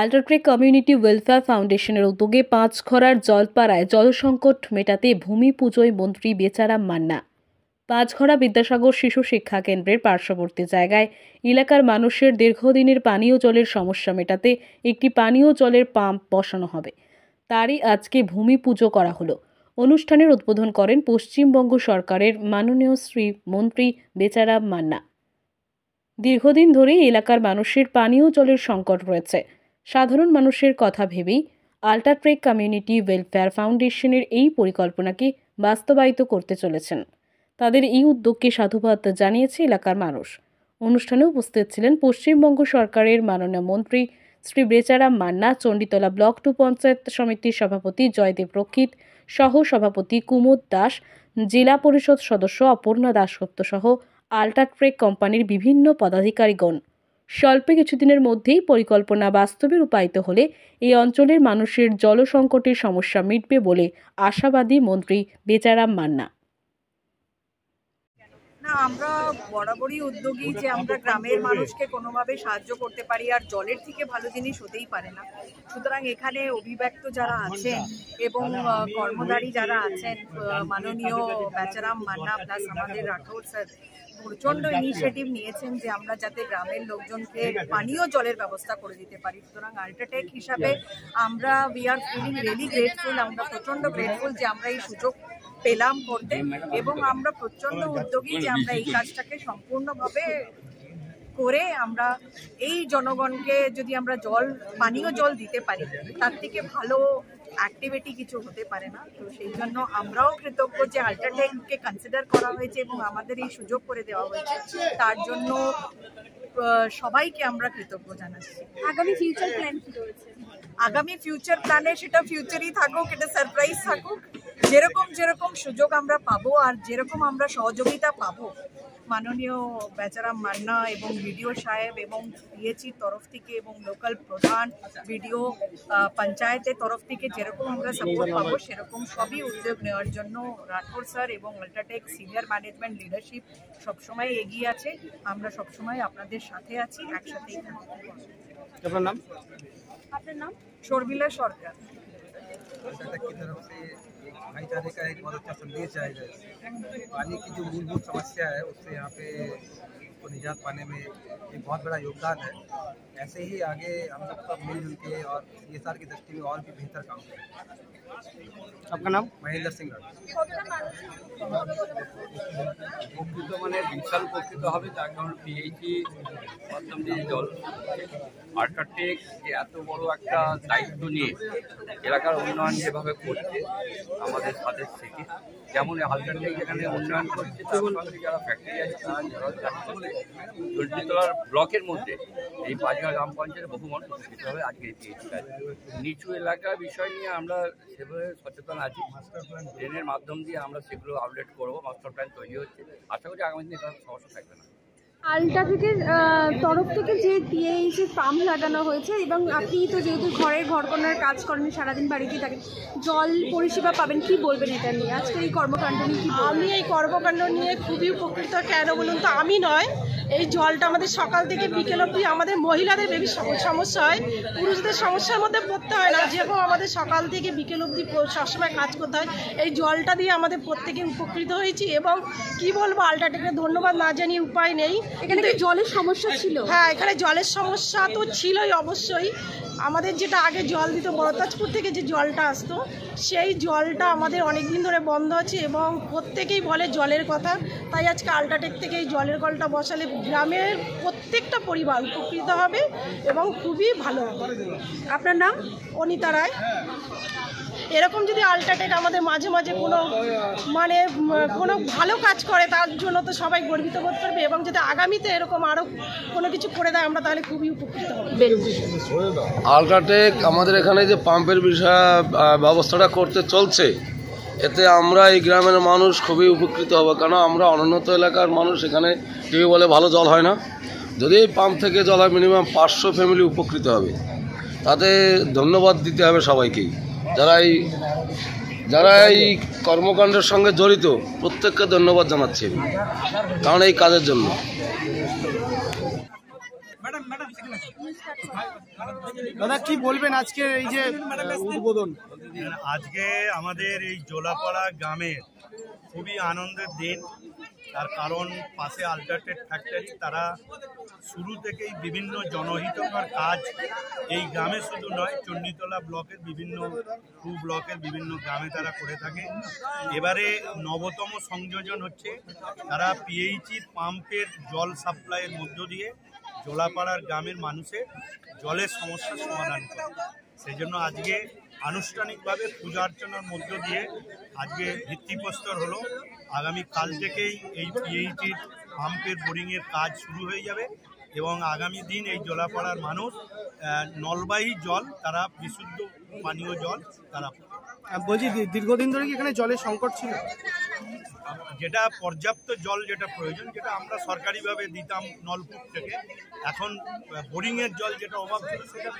UltraTech community welfare ফাউন্ডেশনের উদ্যোগে পাঁচঘড়ার জলপাড়ায় জলসংকট মেটাতে ভূমি পুজোয় মন্ত্রী বেচারাম মান্না। পাঁচঘড়া বিদ্যাসাগর শিশু শিক্ষা কেন্দ্রের পার্শ্ববর্তী জায়গায় এলাকার মানুষের দীর্ঘদিনের পানীয় জলের সমস্যা মেটাতে একটি পানীয় জলের পাম্প বসানো হবে। তারই আজকে ভূমি পুজো করা হলো। অনুষ্ঠানের উদ্বোধন করেন পশ্চিমবঙ্গ সরকারের মাননীয় শ্রী মন্ত্রী বেচারাম মান্না। দীর্ঘদিন ধরেই এলাকার মানুষের পানীয় জলের সংকট রয়েছে। সাধারণ মানুষের কথা ভেবেই আল্ট্রাটেক কমিউনিটি ওয়েলফেয়ার ফাউন্ডেশনের এই পরিকল্পনাকে বাস্তবায়িত করতে চলেছেন। তাদের এই উদ্যোগকে সাধুবাদ জানিয়েছে এলাকার মানুষ। অনুষ্ঠানে উপস্থিত ছিলেন পশ্চিমবঙ্গ সরকারের মাননীয় মন্ত্রী শ্রী বেচারাম মান্না, চণ্ডীতলা ব্লক 2 পঞ্চায়েত সমিতির সভাপতি জয়দেব রক্ষিত, সহ সভাপতি কুমোদ দাস, জেলা পরিষদ সদস্য অপর্ণা দাশগুপ্ত সহ আল্ট্রাটেক কোম্পানির বিভিন্ন পদাধিকারীগণ। স্বল্পে কিছুদিনের মধ্যেই পরিকল্পনা বাস্তবে রূপায়িত হলে এই অঞ্চলের মানুষের জল সংকটের সমস্যা মিটবে বলে আশাবাদী মন্ত্রী বেচারাম মান্না। না, আমরা বরাবরই উদ্যোগী যে আমরা গ্রামের মানুষকে কোনোভাবে সাহায্য করতে পারি, আর জলের থেকে ভালো জিনিস হতেই পারে না। সুতরাং এখানে অভিব্যক্ত যারা আছেন এবং কর্মধারী যারা আছেন, মাননীয় বেচারাম মান্না প্লাস আমাদের রাঠৌর স্যার প্রচণ্ড ইনিশিয়েটিভ নিয়েছেন যে আমরা যাতে গ্রামের লোকজনকে পানীয় জলের ব্যবস্থা করে দিতে পারি। সুতরাং আল্ট্রাটেক হিসাবে আমরা we are feeling really grateful. আমরা প্রচণ্ড গ্রেটফুল যে আমরা এই সুযোগ পেলাম করতে, এবং আমরা প্রচণ্ড উদ্যোগী যে আমরা এই কাজটাকে সম্পূর্ণভাবে করে আমরা এই জনগণকে যদি আমরা পানীয় জল দিতে পারি, তার থেকে ভালো অ্যাক্টিভিটি কিছু হতে পারে না। তো সেই জন্য আমরাও কৃতজ্ঞ যে আল্ট্রাটেককে কনসিডার করা হয়েছে এবং আমাদের এই সুযোগ করে দেওয়া হয়েছে। তার জন্য সবাইকে আমরা কৃতজ্ঞ জানাচ্ছি। আগামী ফিউচার প্ল্যান কি রয়েছে? আগামী ফিউচার প্ল্যানে সেটা ফিউচারই থাকুক, এটা সারপ্রাইজ থাকুক। যেরকম সুযোগ আমরা পাবো আর যেরকম আমরা সহযোগিতা পাবো মাননীয় বেচারাম মান্না এবং বিডিও সাহেব এবং পিএইচির তরফ থেকে এবং লোকাল প্রধান বিডিও পঞ্চায়েতের তরফ থেকে যেরকম আমরা সাপোর্ট পাবো সেরকম সবই উদ্যোগ নেওয়ার জন্য রাঠৌর স্যার এবং আল্ট্রাটেক সিনিয়র ম্যানেজমেন্ট লিডারশিপ সবসময় এগিয়ে আছে। আমরা সবসময় আপনাদের সাথে আছি, একসাথেই থাকবো। আপনার নাম? শর্মিলা সরকার। भाईचारे का एक बहुत अच्छा संदेश आएगा। पानी की जो मूलभूत समस्या है उससे यहाँ पे को निजात पाने में एक बहुत बड़ा योगदान है। ऐसे ही आगे हम लोग सब मिलजुल के और CSR की दृष्टि में और भी बेहतर काम करें। आपका नाम? महेंद्र सिंह। উপকৃত মানে বিশাল উপকৃত হবে, তার কারণ পিএইচি মাধ্যম দিয়ে জল আল্ট্রাটেক যে এত বড় একটা দায়িত্ব নিয়ে এলাকার উন্নয়ন যেভাবে করছে আমাদের সাথে থেকে, যেমন আল্ট্রাটেক যেখানে উন্নয়ন করছে তার সঙ্গে যারা ফ্যাক্টরি আছে তারা চণ্ডীতলার ব্লকের মধ্যে এই পাঁচঘড়া গ্রাম পঞ্চায়েতের বহু মানুষ উপকৃত হবে আজকে এই পিএইচি কাজ। নিচু এলাকার বিষয় নিয়ে আমরা সেভাবে সচেতন আছি। ট্রেনের মাধ্যম দিয়ে আমরা সেগুলো আপডেট করবো। মাস্টার প্ল্যান তৈরি হচ্ছে, আশা করি আগামী দিনে কোনো সমস্যা থাকবে না। আল্ট্রাটেকের তরফ থেকে যে পিএইচি পাম্প লাগানো হয়েছে, এবং আপনি তো যেহেতু ঘরকন্যার কাজ করেন, সারাদিন বাড়িতেই থাকেন, জল পরিষেবা পাবেন, কি বলবেন এটা নিয়ে? আজকে এই কর্মকাণ্ড নিয়ে আমি এই কর্মকাণ্ড নিয়ে খুবই উপকৃত। কেন বলুন তো, আমি নয়, এই জলটা আমাদের সকাল থেকে বিকেল অবধি আমাদের মহিলাদের বেশি সমস্যা হয়, পুরুষদের সমস্যার মধ্যে পড়তে হয় না। যেরকম আমাদের সকাল থেকে বিকেল অবধি সবসময় কাজ করতে হয়, এই জলটা দিয়ে আমাদের প্রত্যেকে উপকৃত হয়েছি। এবং কি বলবো, আল্ট্রাটেককে ধন্যবাদ না জানিয়ে উপায় নেই। এখানে জলের সমস্যা ছিল? হ্যাঁ, এখানে জলের সমস্যা তো ছিলই অবশ্যই। আমাদের যেটা আগে জল দিত বড়তাজপুর থেকে যে জলটা আসতো, সেই জলটা আমাদের অনেক দিন ধরে বন্ধ আছে এবং প্রত্যেকেই বলে জলের কথা। তাই আজকে আল্ট্রাটেক থেকে এই জলের কলটা বসালে গ্রামের প্রত্যেকটা পরিবার উপকৃত হবে এবং খুবই ভালো হবে। আপনার নাম? অনিতা রায়। এরকম যদি আল্ট্রাটেক আমাদের মাঝে মাঝে কোনো ভালো কাজ করে, তার জন্য তো সবাই গর্বিত বোধ করবে, এবং যদি আগামীতে এরকম আরও কোনো কিছু করে দেয় আমরা তাহলে খুবই উপকৃত হব। আল্ট্রাটেক আমাদের এখানে যে পাম্পের বিষয় ব্যবস্থাটা করতে চলছে, এতে আমরা এই গ্রামের মানুষ খুবই উপকৃত হব। কারণ আমরা অনুন্নত এলাকার মানুষ, এখানে টিউবওয়েলে ভালো জল হয় না। যদি এই পাম্প থেকে জল হয় মিনিমাম 500 ফ্যামিলি উপকৃত হবে। তাতে ধন্যবাদ দিতে হবে সবাইকেই, যারা এই কর্মকাণ্ডের সঙ্গে জড়িত। প্রত্যেককে ধন্যবাদ জানাচ্ছি কারণ এই কাজের জন্য। দাদা কি বলবেন আজকে এই যে উদ্বোধন? আজকে আমাদের এই জোলাপাড়া গ্রামের খুবই আনন্দের দিন। তার কারণ পাশে আল্ট্রাটেক ফ্যাক্টরি, তারা শুরু থেকেই বিভিন্ন জনহিতকর কাজ এই গ্রামে শুধু নয়, চণ্ডীতলা ব্লকের বিভিন্ন ব্লকের বিভিন্ন গ্রামে তারা করে থাকে। এবারে নবতম সংযোজন হচ্ছে, তারা পিএইচই পাম্পের জল সাপ্লাইয়ের মধ্য দিয়ে জোলাপাড়ার গ্রামের মানুষের জলের সমস্যার সমাধান করে। সেই জন্য আজকে আনুষ্ঠানিকভাবে পূজা অর্চনার মধ্য দিয়ে আজকে ভিত্তিপ্রস্তর হলো। আগামী কাল থেকেই এই পিএইচির পাম্পের বোরিংয়ের কাজ শুরু হয়ে যাবে এবং আগামী দিন এই জোলাপাড়ার মানুষ নলবাহী জল, তারা বিশুদ্ধ পানীয় জল তারা। বলছি দীর্ঘদিন ধরে কি এখানে জলের সংকট ছিল? যেটা পর্যাপ্ত জল যেটা প্রয়োজন, যেটা আমরা সরকারিভাবে দিতাম নলকূপ থেকে, এখন বোরিংয়ের জল যেটা অভাব ছিল সেটা